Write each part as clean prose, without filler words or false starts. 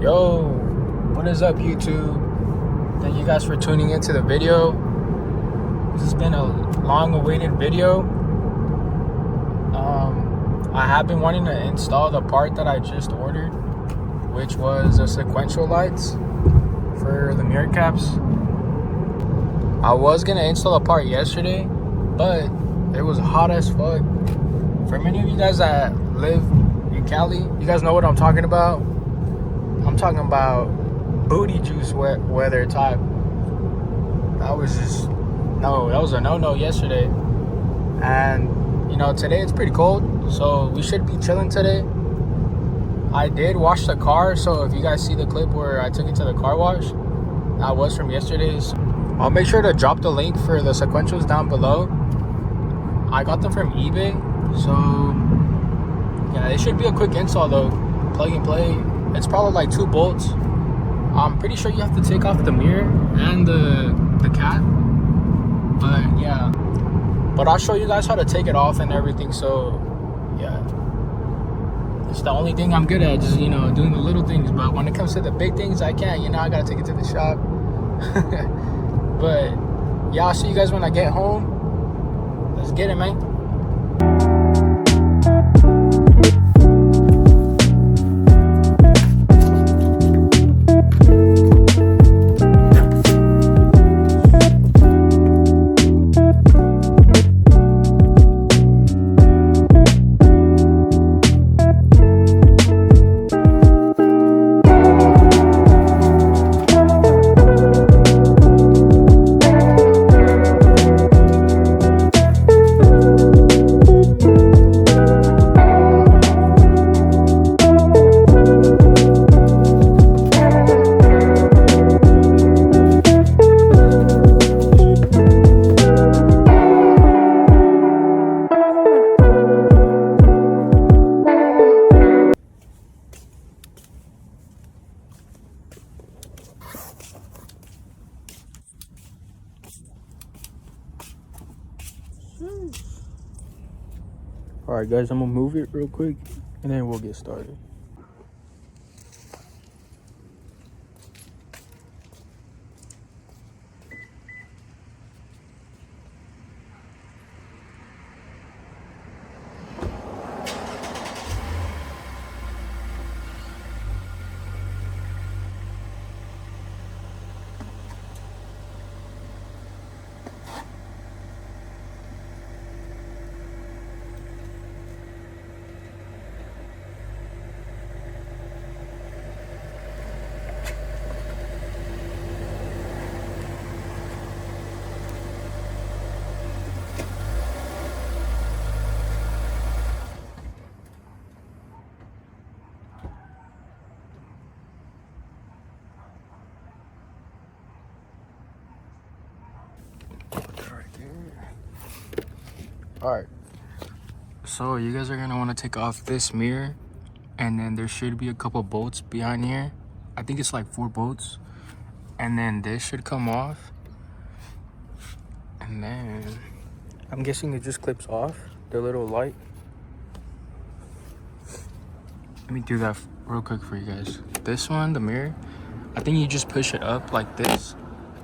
Yo, what is up, YouTube? Thank you guys for tuning into the video. This has been a long-awaited video. I have been wanting to install the part that I just ordered, which was the sequential lights for the mirror caps. I was gonna install a part yesterday, but it was hot as fuck. For many of you guys that live in Cali, you guys know what I'm talking about. I'm talking about booty juice weather type. That was a no-no yesterday. And you know, today it's pretty cold, so we should be chilling today. I did wash the car, so if you guys see the clip where I took it to the car wash, that was from yesterday's. I'll make sure to drop the link for the sequentials down below. I got them from eBay, so yeah, it should be a quick install though. Plug and play. It's probably like 2 bolts. I'm pretty sure you have to take off the mirror and the cap, but yeah. But I'll show you guys how to take it off and everything. So yeah, it's the only thing I'm good at, just, you know, doing the little things. But when it comes to the big things, I can't. You know, I gotta take it to the shop. But yeah, I'll see you guys when I get home. Let's get it, man. Alright guys, I'm gonna move it real quick and then we'll get started. Alright, so you guys are going to want to take off this mirror, and then there should be a couple bolts behind here. I think it's like 4 bolts, and then this should come off, and then I'm guessing it just clips off the little light. Let me do that real quick for you guys. This one, the mirror, I think you just push it up like this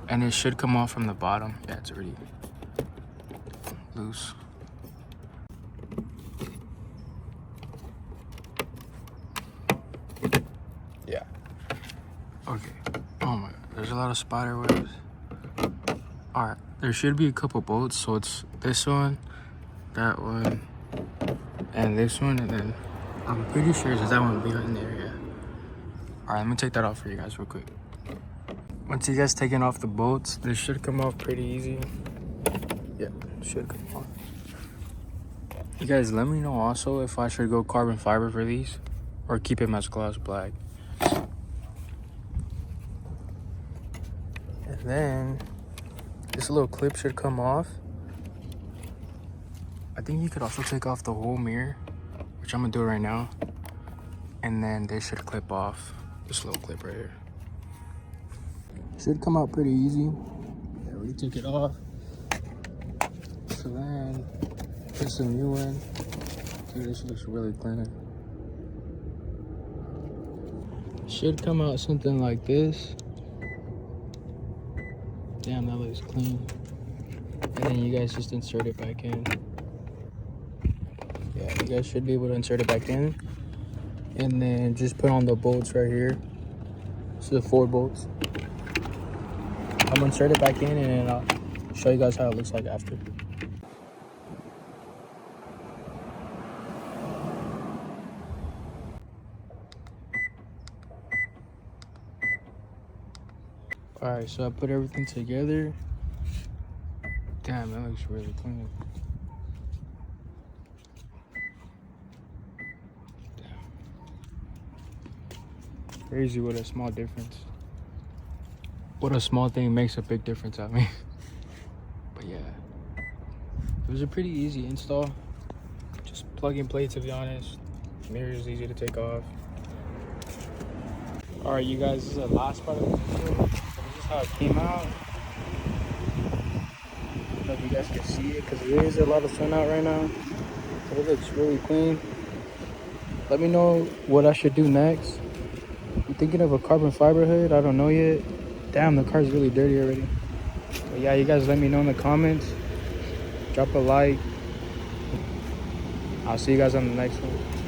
and it should come off from the bottom. Yeah, it's already loose. Yeah. Okay. Oh my god, there's a lot of spider webs. Alright, there should be a couple bolts, so it's this one, that one, and this one, and then I'm pretty sure it's that one behind there, yeah. Alright, let me take that off for you guys real quick. Once you guys taking off the bolts, this should come off pretty easy. Yeah, it should come off. You guys, let me know also if I should go carbon fiber for these or keep them as gloss black. And then this little clip should come off. I think you could also take off the whole mirror, which I'm gonna do right now. And then this should clip off, this little clip right here. Should come out pretty easy. Yeah, we took it off. So then, here's the new one. Dude, this looks really clean. Should come out something like this. Damn, that looks clean. And then you guys just insert it back in. Yeah, you guys should be able to insert it back in. And then just put on the bolts right here. So the 4 bolts. I'm gonna insert it back in and then I'll show you guys how it looks like after. Alright, so I put everything together. Damn, that looks really clean. Damn. Crazy what a small difference. What a small thing makes a big difference, I mean. But yeah, it was a pretty easy install. Just plug and play, to be honest. Mirror is easy to take off. Alright, you guys, this is the last part of the video. This is how it came out. I don't know if you guys can see it because there is a lot of sun out right now. But it looks really clean. Let me know what I should do next. I'm thinking of a carbon fiber hood. I don't know yet. Damn, the car's really dirty already. But yeah, you guys let me know in the comments. Drop a like. I'll see you guys on the next one.